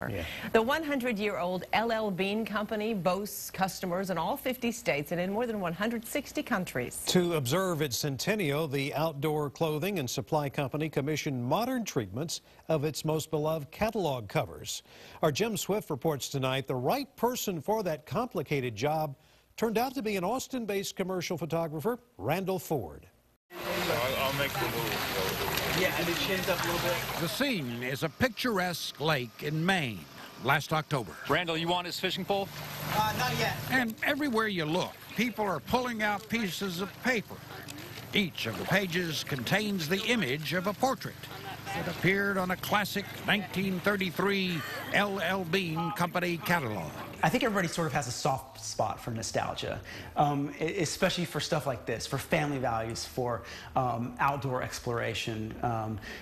Yeah. The 100-year-old LL Bean Company boasts customers in all 50 states and in more than 160 countries. To observe its centennial, the outdoor clothing and supply company commissioned modern treatments of its most beloved catalog covers. Our Jim Swift reports tonight the right person for that complicated job turned out to be an Austin-based commercial photographer, Randal Ford. I'll make the move. Yeah, and it chins up a little bit. The scene is a picturesque lake in Maine last October. Randall, you want his fishing pole? Not yet. And everywhere you look, people are pulling out pieces of paper. Each of the pages contains the image of a portrait that appeared on a classic 1933 LL Bean Company catalog. I think everybody sort of has a soft spot for nostalgia, especially for stuff like this, for family values, for outdoor exploration,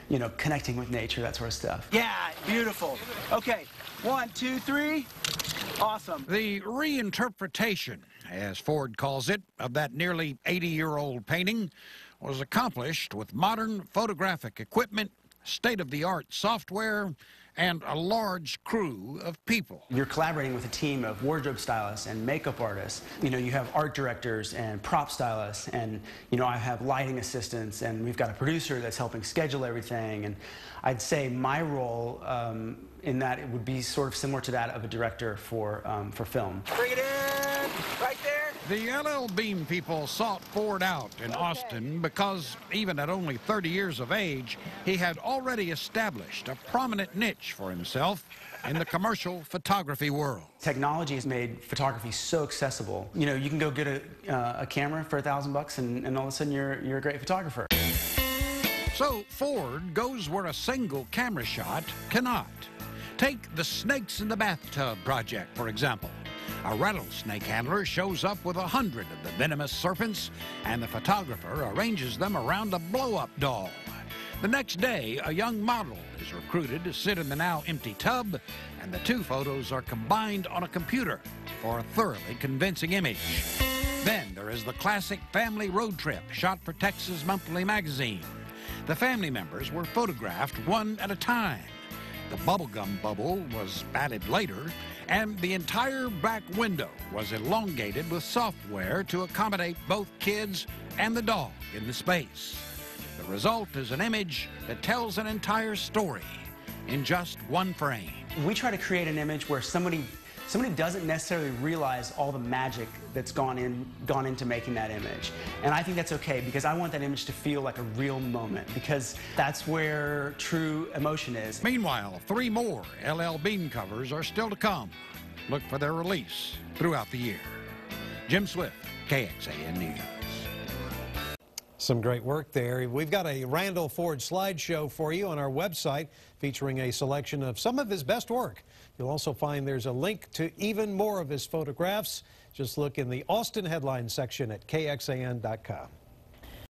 you know, connecting with nature, that sort of stuff. Yeah, beautiful. Okay, 1, 2, 3. Awesome. The reinterpretation, as Ford calls it, of that nearly 80-year-old painting was accomplished with modern photographic equipment, state-of-the-art software, and a large crew of people. You're collaborating with a team of wardrobe stylists and makeup artists. You know, you have art directors and prop stylists, and, you know, I have lighting assistants, and we've got a producer that's helping schedule everything. And I'd say my role in that it would be sort of similar to that of a director for film. Bring it in, right there. The LL Bean people sought Ford out in Austin because, even at only 30 years of age, he had already established a prominent niche for himself in the commercial photography world. Technology has made photography so accessible. You know, you can go get a camera for $1,000 and all of a sudden you're a great photographer. So Ford goes where a single camera shot cannot. Take the snakes in the bathtub project, for example. A rattlesnake handler shows up with 100 of the venomous serpents, and the photographer arranges them around a blow-up doll. The next day, a young model is recruited to sit in the now empty tub, and the two photos are combined on a computer for a thoroughly convincing image. Then there is the classic family road trip shot for Texas Monthly magazine. The family members were photographed one at a time. The bubblegum bubble was added later, and the entire back window was elongated with software to accommodate both kids and the dog in the space. The result is an image that tells an entire story in just one frame. We try to create an image where somebody doesn't necessarily realize all the magic that's gone into making that image. And I think that's okay, because I want that image to feel like a real moment, because that's where true emotion is. Meanwhile, 3 more LL Bean covers are still to come. Look for their release throughout the year. Jim Swift, KXAN News. Some great work there. We've got a Randal Ford slideshow for you on our website featuring a selection of some of his best work. You'll also find there's a link to even more of his photographs. Just look in the Austin headline section at KXAN.com.